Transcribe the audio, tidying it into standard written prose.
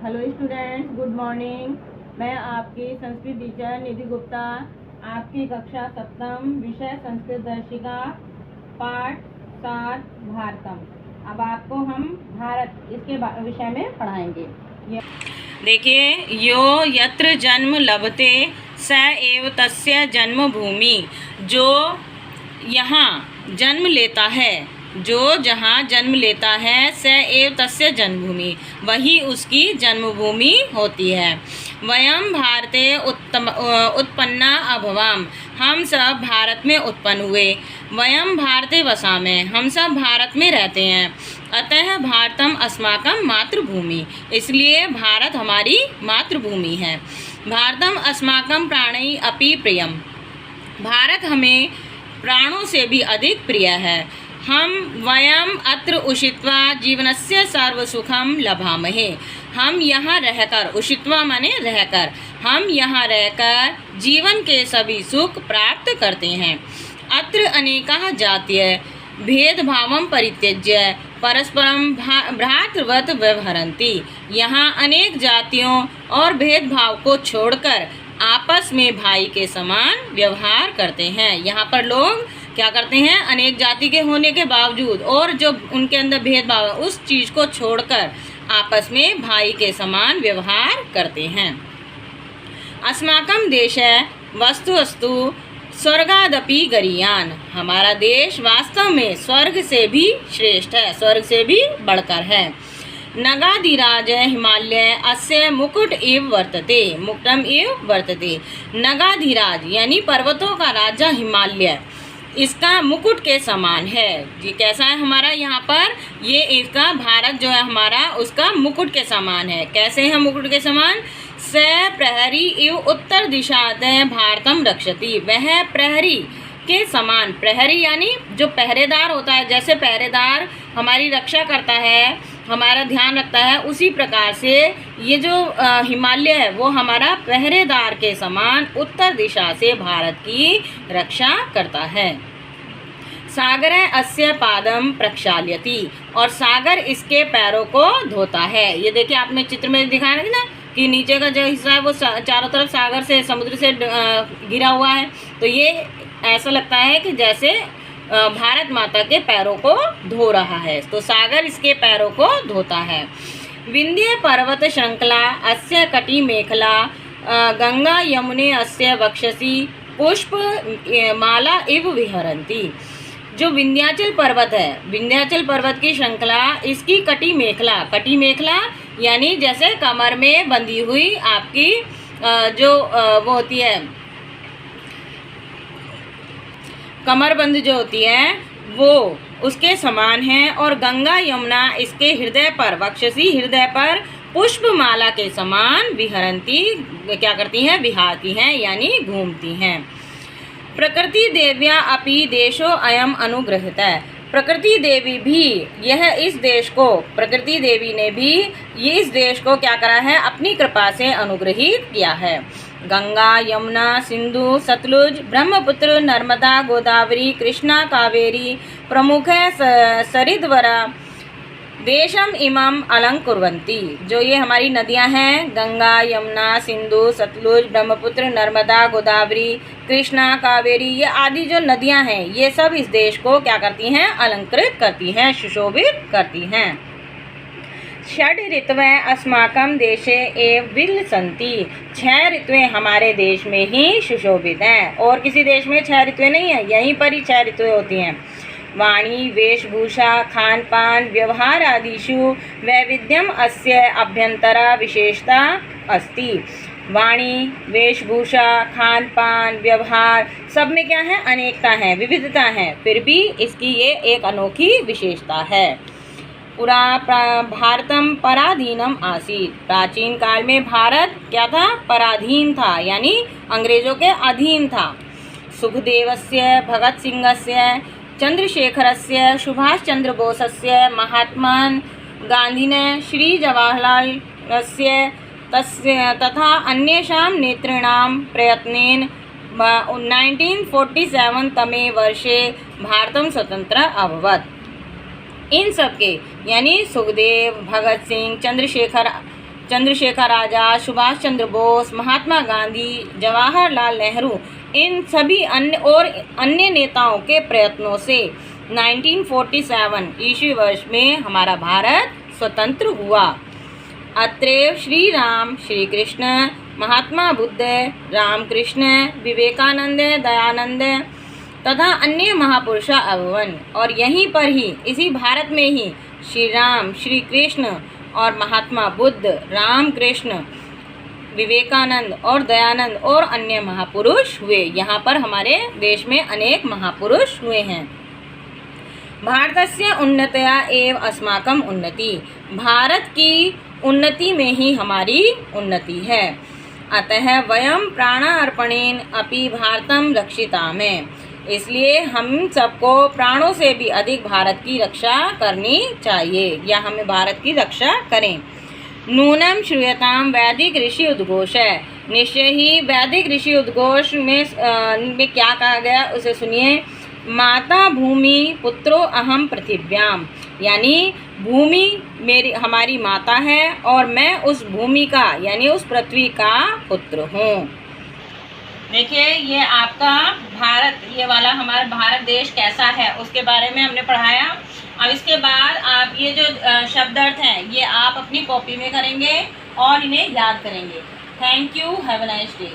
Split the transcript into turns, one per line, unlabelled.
Hello students, good morning. मैं आपकी Sanskrit teacher निधि गुप्ता, आपकी कक्षा सप्तम, विषय संस्कृत दर्शिका, पाठ 7 भारतम। अब आपको हम भारत इसके विषय में पढ़ाएंगे। देखिए, यो यत्र जन्म लभते स एव तस्य जन्मभूमि। जो यहाँ जन्म लेता है, जो जहाँ जन्म लेता है, स एव तस्य जन्मभूमि, वही उसकी जन्मभूमि होती है। वयम भारते उत्पन्ना अभवाम, हम सब भारत में उत्पन्न हुए। वयम भारते वसामहे, हम सब भारत में रहते हैं। अतः भारतम अस्माकं मातृभूमि, इसलिए भारत हमारी मातृभूमि है। भारतम अस्माकं प्राणै अपि प्रियम, भारत हमें प्राणों से भी अधिक प्रिय है। हम वयम अत्र उषित्वा जीवनस्य सर्वसुखम लभामहे, हम यहाँ रहकर, उषित्वा माने रहकर, हम यहाँ रहकर जीवन के सभी सुख प्राप्त करते हैं। अत्र अनेकाः जातयः भेदभावं परित्यज्य परस्परं भ्रातृवत् व्यवहरन्ति, यहाँ अनेक जातियों और भेदभाव को छोड़कर आपस में भाई के समान व्यवहार करते हैं। यहाँ पर लोग क्या करते हैं, अनेक जाति के होने के बावजूद और जो उनके अंदर भेदभाव है उस चीज़ को छोड़कर आपस में भाई के समान व्यवहार करते हैं। अस्माकं देशः वस्तुस्तु स्वर्गादपि गरीयान, हमारा देश वास्तव में स्वर्ग से भी श्रेष्ठ है, स्वर्ग से भी बढ़कर है। नगाधिराज हिमालय अस्य मुकुट इव वर्तते, मुकुटम इव वर्तते। नगाधिराज यानी पर्वतों का राजा हिमालय इसका मुकुट के समान है। जी कैसा है हमारा यहाँ पर, ये इसका भारत जो है हमारा उसका मुकुट के समान है। कैसे है मुकुट के समान? स प्रहरी इव उत्तर दिशातः भारतम रक्षति, वह प्रहरी के समान, प्रहरी यानी जो पहरेदार होता है, जैसे पहरेदार हमारी रक्षा करता है, हमारा ध्यान रखता है, उसी प्रकार से ये जो हिमालय है वो हमारा पहरेदार के समान उत्तर दिशा से भारत की रक्षा करता है। सागर अस्य पादम प्रक्षाल्यति, और सागर इसके पैरों को धोता है। ये देखिए आपने चित्र में दिखाया ना कि नीचे का जो हिस्सा है वो चारों तरफ सागर से, समुद्र से घिरा हुआ है। तो ये ऐसा लगता है कि जैसे भारत माता के पैरों को धो रहा है। तो सागर इसके पैरों को धोता है। विंध्य पर्वत श्रृंखला अस्य कटी मेखला, गंगा यमुने अस्य वक्षसि पुष्प माला इव विहरन्ति। जो विंध्याचल पर्वत है, विंध्याचल पर्वत की श्रृंखला, इसकी कटी मेखला यानी जैसे कमर में बंधी हुई आपकी जो वो होती है, कमरबंद जो होती है वो उसके समान है। और गंगा यमुना इसके हृदय पर, वक्षसी हृदय पर पुष्पमाला के समान विहरंती, क्या करती हैं, विहारती हैं यानी घूमती हैं। प्रकृति देव्या अपि देशो अयम अनुग्रहित है, प्रकृति देवी भी यह इस देश को, प्रकृति देवी ने भी ये इस देश को क्या करा है, अपनी कृपा से अनुग्रहित किया है। गंगा यमुना सिंधु सतलुज ब्रह्मपुत्र नर्मदा गोदावरी कृष्णा कावेरी प्रमुख सरिद्वरा देशम इमम अलंकुर्वन्ति। जो ये हमारी नदियां हैं, गंगा यमुना सिंधु सतलुज ब्रह्मपुत्र नर्मदा गोदावरी कृष्णा कावेरी, ये आदि जो नदियां हैं ये सब इस देश को क्या करती हैं, अलंकृत करती हैं, सुशोभित करती हैं। षड ऋतवः अस्माकं देशे एव विलसन्ति, 6 ऋतुएं हमारे देश में ही सुशोभित हैं। और किसी देश में 6 ऋतुएं नहीं है, यहीं पर ही 6 ऋतुएं होती हैं। वाणी वेशभूषा खान पान व्यवहार आदिषु वैविध्यम अस्य अभ्यंतरा विशेषता अस्ति। वाणी वेशभूषा खान पान व्यवहार सब में क्या है, अनेकता है, विविधता है, फिर भी इसकी ये एक अनोखी विशेषता है। पुरा भारतम पराधीनम आसीत्, प्राचीन काल में भारत क्या था, पराधीन था यानी अंग्रेजों के अधीन था। सुखदेवस्य भगत सिंहस्य चंद्रशेखरस्य सुभाष चंद्र बोसस्य महात्मा गांधिनः श्री जवाहरलालस्य तथा अन्येषां नेतॄणां प्रयत्नेन 1947 तमे वर्षे भारतम स्वतंत्र अभवत्। इन सब के यानी सुखदेव, भगत सिंह, चंद्रशेखर चंद्रशेखर आज़ाद, सुभाष चंद्र बोस, महात्मा गांधी, जवाहरलाल नेहरू, इन सभी अन्य नेताओं के प्रयत्नों से 1947 ईस्वी वर्ष में हमारा भारत स्वतंत्र हुआ। अतएव श्री राम, श्री कृष्ण, महात्मा बुद्ध, रामकृष्ण, विवेकानंद, दयानंद तथा अन्य महापुरुष अवन, और यहीं पर ही इसी भारत में ही श्री राम, श्री कृष्ण और महात्मा बुद्ध, रामकृष्ण, विवेकानंद और दयानंद और अन्य महापुरुष हुए। यहाँ पर हमारे देश में अनेक महापुरुष हुए हैं। भारतस्य उन्नतया एव अस्माकं उन्नति, भारत की उन्नति में ही हमारी उन्नति है। अतः वयं प्राणार्पणेन अपि भारतं रक्षितामः, इसलिए हम सबको प्राणों से भी अधिक भारत की रक्षा करनी चाहिए, या हमें भारत की रक्षा करें। नूनम श्रूयताम वैदिक ऋषि उद्घोष है, निश्चय ही वैदिक ऋषि उद्घोष में क्या कहा गया उसे सुनिए। माता भूमि पुत्रो अहम पृथिव्याम, यानी भूमि हमारी माता है और मैं उस भूमि का यानी उस पृथ्वी का पुत्र हूँ। देखिए ये आपका भारत, ये वाला हमारा भारत देश कैसा है उसके बारे में हमने पढ़ाया। अब इसके बाद आप ये जो शब्द अर्थ हैं ये आप अपनी कॉपी में करेंगे और इन्हें याद करेंगे। Thank you, have a nice day.